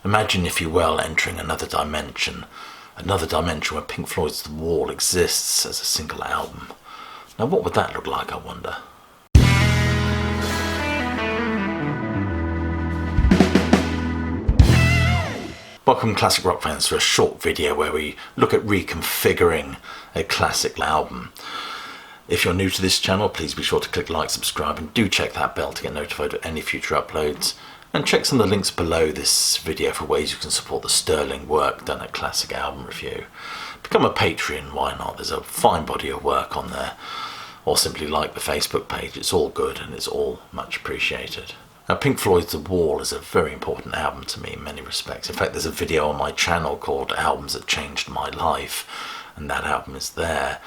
Imagine, if you will, entering another dimension where Pink Floyd's The Wall exists as a single album. Now, what would that look like, I wonder? Welcome, classic rock fans, to a short video where we look at reconfiguring a classic album. If you're new to this channel, please be sure to click like, subscribe, and do check that bell to get notified of any future uploads. And check some of the links below this video for ways you can support the sterling work done at Classic Album Review. Become a Patron, why not? There's a fine body of work on there. Or simply like the Facebook page. It's all good and it's all much appreciated. Now, Pink Floyd's The Wall is a very important album to me in many respects. In fact, there's a video on my channel called Albums That Changed My Life, and that album is there.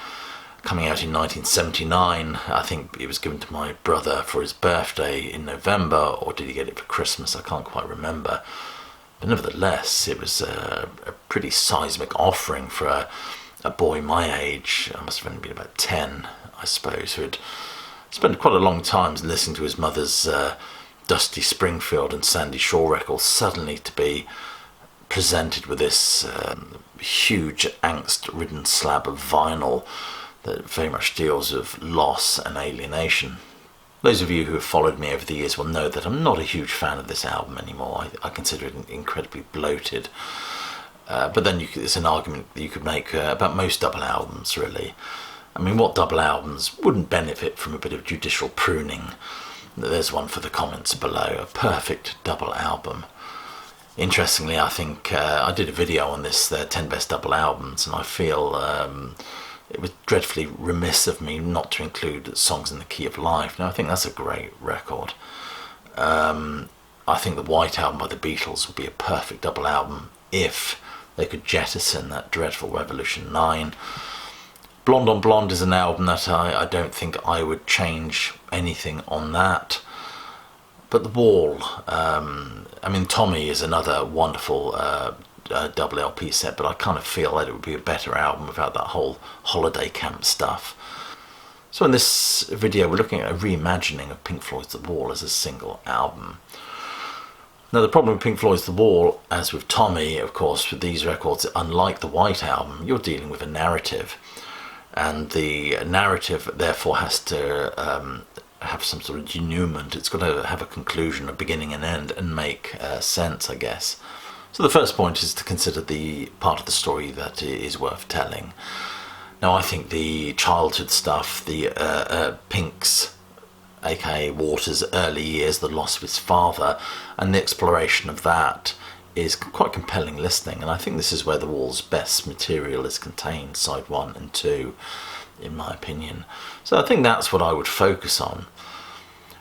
Coming out in 1979, I think it was given to my brother for his birthday in November, or did he get it for Christmas? I can't quite remember. But nevertheless, it was a pretty seismic offering for a boy my age. I must have only been about 10, I suppose, who had spent quite a long time listening to his mother's Dusty Springfield and Sandy Shaw records, suddenly to be presented with this huge angst-ridden slab of vinyl that very much deals with loss and alienation. Those of you who have followed me over the years will know that I'm not a huge fan of this album anymore. I consider it incredibly bloated. But then it's an argument that you could make about most double albums, really. I mean, what double albums wouldn't benefit from a bit of judicial pruning? There's one for the comments below. A perfect double album. Interestingly, I think I did a video on this, 10 best double albums, and I feel it was dreadfully remiss of me not to include Songs in the Key of Life. Now, I think that's a great record. I think the White Album by the Beatles would be a perfect double album if they could jettison that dreadful Revolution 9. Blonde on Blonde is an album that I don't think I would change anything on that. But The Wall, I mean, Tommy is another wonderful double LP set, but I kind of feel that it would be a better album without that whole holiday camp stuff. So in this video we're looking at a reimagining of Pink Floyd's The Wall as a single album. Now, the problem with Pink Floyd's The Wall, as with Tommy, of course, with these records, unlike the White Album, you're dealing with a narrative, and the narrative therefore has to have some sort of denouement. It's got to have a conclusion, a beginning and end, and make sense, I guess. So the first point is to consider the part of the story that is worth telling. Now, I think the childhood stuff, the Pink's, aka Waters' early years, the loss of his father, and the exploration of that is quite compelling listening. And I think this is where The Wall's best material is contained, side 1 and 2, in my opinion. So I think that's what I would focus on.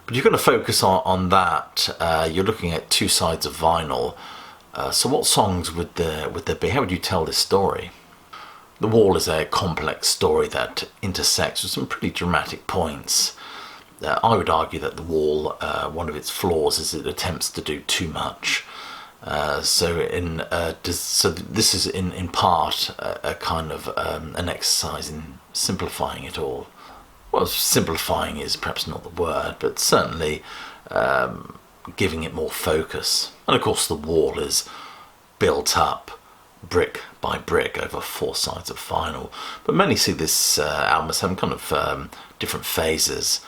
But you're going to focus on that. You're looking at two sides of vinyl. So what songs would there be? How would you tell this story? The Wall is a complex story that intersects with some pretty dramatic points. I would argue that The Wall, one of its flaws is it attempts to do too much. So this is in part a kind of an exercise in simplifying it all. Well, simplifying is perhaps not the word, but certainly giving it more focus. And of course The Wall is built up brick by brick over 4 sides of vinyl. But many see this album as having kind of different phases.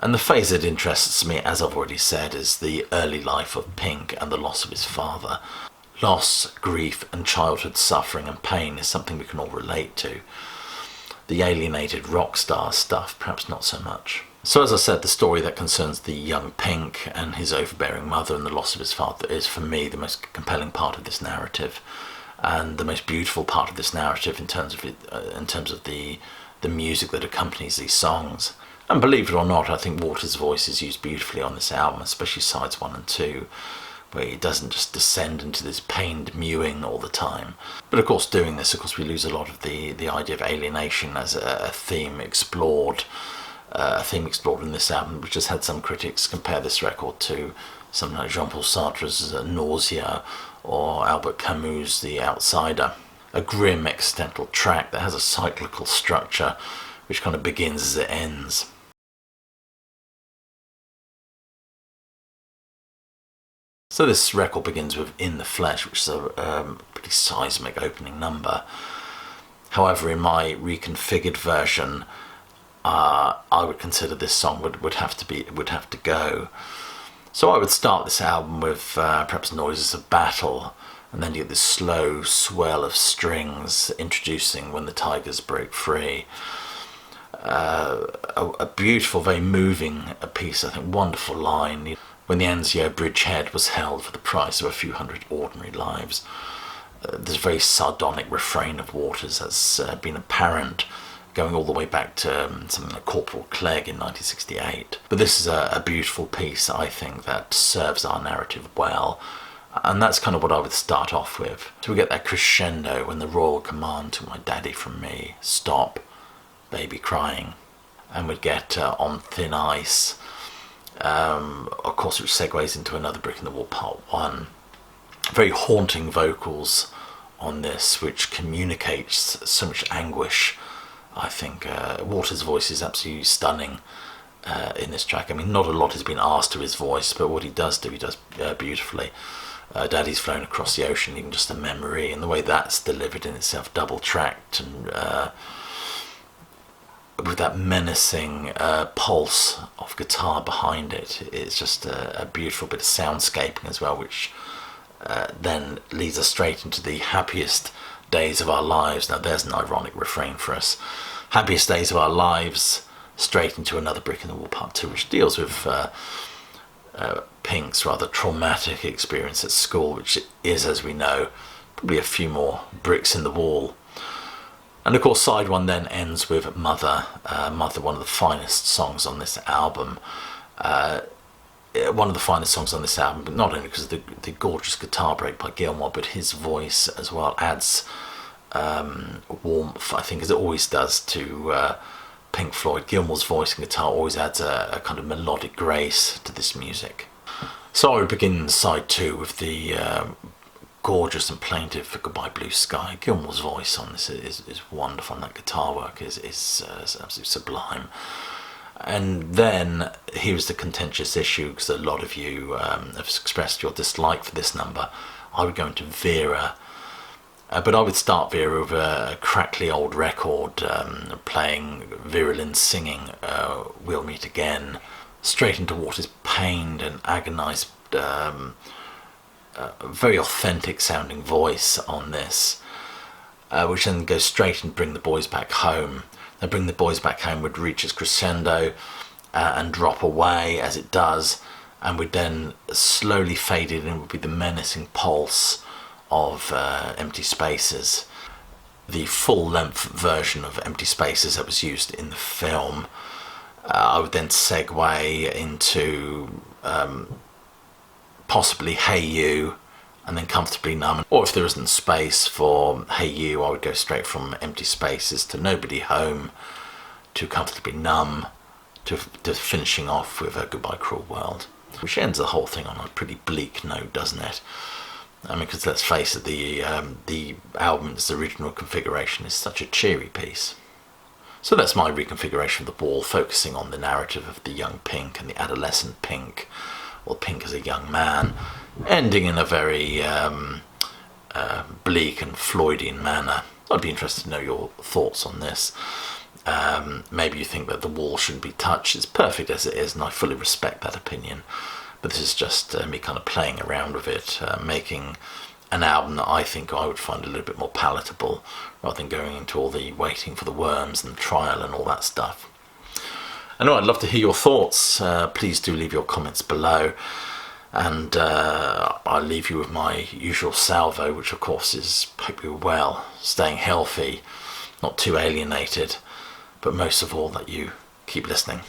And the phase that interests me, as I've already said, is the early life of Pink and the loss of his father. Loss, grief and childhood suffering and pain is something we can all relate to. The alienated rock star stuff, perhaps not so much. So as I said, the story that concerns the young Pink and his overbearing mother and the loss of his father is, for me, the most compelling part of this narrative, and the most beautiful part of this narrative in terms of the music that accompanies these songs. And believe it or not, I think Waters' voice is used beautifully on this album, especially sides 1 and 2, where he doesn't just descend into this pained mewing all the time. But of course, doing this, of course, we lose a lot of the idea of alienation as a theme explored. In this album, which has had some critics compare this record to something like Jean-Paul Sartre's Nausea or Albert Camus' The Outsider. A grim existential track that has a cyclical structure which kind of begins as it ends. So this record begins with In the Flesh, which is a pretty seismic opening number. However, in my reconfigured version, I would consider this song would have to go. So I would start this album with perhaps Noises of Battle, and then you get this slow swell of strings introducing When the Tigers Break Free. A beautiful, very moving piece, I think, wonderful line. When the Anzio bridgehead was held for the price of a few hundred ordinary lives. There's a very sardonic refrain of Waters that's been apparent going all the way back to something like Corporal Clegg in 1968. But this is a beautiful piece, I think, that serves our narrative well. And that's kind of what I would start off with. So we get that crescendo when the royal command took my daddy from me. Stop, baby crying. And we'd get On Thin Ice. Of course, which segues into Another Brick in the Wall Part 1. Very haunting vocals on this, which communicates so much anguish. I think Waters' voice is absolutely stunning in this track. I mean, not a lot has been asked of his voice, but what he does beautifully. Daddy's Flown Across the Ocean, even just a memory, and the way that's delivered in itself, double-tracked, and with that menacing pulse of guitar behind it. It's just a beautiful bit of soundscaping as well, which then leads us straight into the happiest days of our lives. Now there's an ironic refrain for us. Happiest days of our lives, straight into Another Brick in the Wall Part 2, which deals with Pink's rather traumatic experience at school, which is, as we know, probably a few more bricks in the wall. And of course side 1 then ends with Mother. Mother, one of the finest songs on this album. One of the finest songs on this album, but not only because of the gorgeous guitar break by Gilmour, but his voice as well adds warmth, I think, as it always does to Pink Floyd. Gilmour's voice and guitar always adds a kind of melodic grace to this music. So I would begin side 2 with the gorgeous and plaintive Goodbye Blue Sky. Gilmour's voice on this is wonderful, and that guitar work is absolutely sublime. And then here's the contentious issue, because a lot of you have expressed your dislike for this number. I would go into Vera, but I would start Vera with a crackly old record playing Vera Lynn singing We'll Meet Again, straight into Waters' pained and agonised, very authentic sounding voice on this, which then goes straight into Bring the Boys Back Home. Now Bring the Boys Back Home would reach its crescendo and drop away as it does, and would then slowly fade in would be the menacing pulse of Empty Spaces. The full-length version of Empty Spaces that was used in the film. I would then segue into possibly Hey You, and then Comfortably Numb. Or if there isn't space for Hey You, I would go straight from Empty Spaces to Nobody Home, to Comfortably Numb, to finishing off with a Goodbye Cruel World, which ends the whole thing on a pretty bleak note, doesn't it? I mean, because let's face it, the album in its original configuration is such a cheery piece. So that's my reconfiguration of The Wall, focusing on the narrative of the young Pink and the adolescent Pink, or Pink as a young man, ending in a very bleak and Floydian manner. I'd be interested to know your thoughts on this. Maybe you think that The Wall shouldn't be touched. It's perfect as it is, and I fully respect that opinion. But this is just me kind of playing around with it, making an album that I think I would find a little bit more palatable, rather than going into all the waiting for the worms and the trial and all that stuff. I know I'd love to hear your thoughts. Please do leave your comments below. And I'll leave you with my usual salvo, which of course is hope you're well, staying healthy, not too alienated, but most of all that you keep listening.